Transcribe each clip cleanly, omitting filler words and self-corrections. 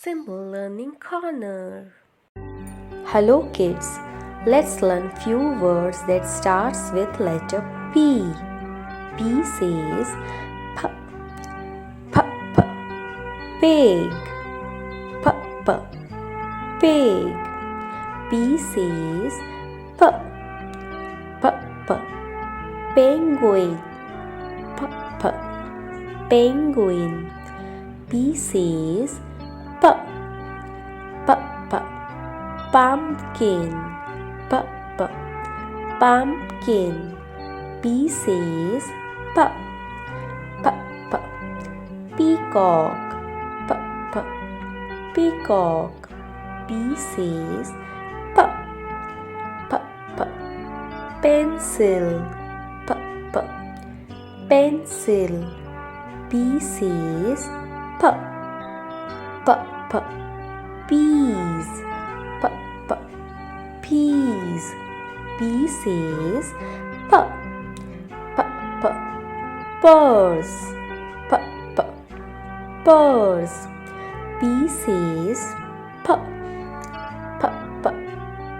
Simple Learning Corner. Hello kids, let's learn few words that starts with letter P. P says p, p, p, pig, p, p, pig. P says p, p, p, penguin, p, p, penguin. P says p, p, p, pumpkin, p, p, pumpkin. P says p, p, p, peacock, p, p, peacock. P says p, p, p, pencil, p, p, pencil. P says p, p, p, peas, p, p, peas. P says p, p, p, purse, p, p, purse. P says p, p, p,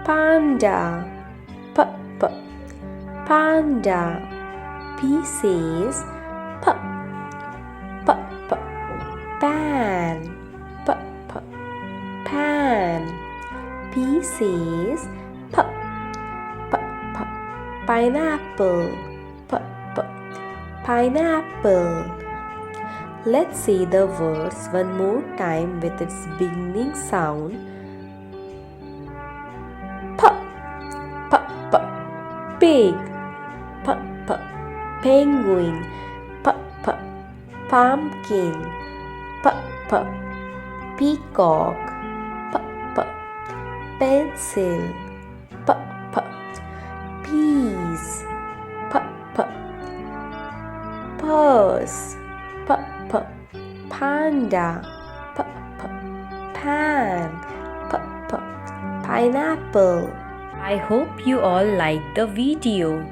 panda, p, p, panda. P says p, p, p, pan, p, p, pan. P says p, p, p, pineapple, p, p, pineapple. Let's say the words one more time with its beginning sound. P, p, p, pig, p, p, penguin, p, p, pumpkin, p, p, peacock, p, p, pencil, p, p, peas, p, p, purse, p, p, panda, p, p, pan, p, p, pineapple. I hope you all liked the video.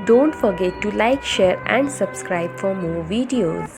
Don't forget to like, share and subscribe for more videos.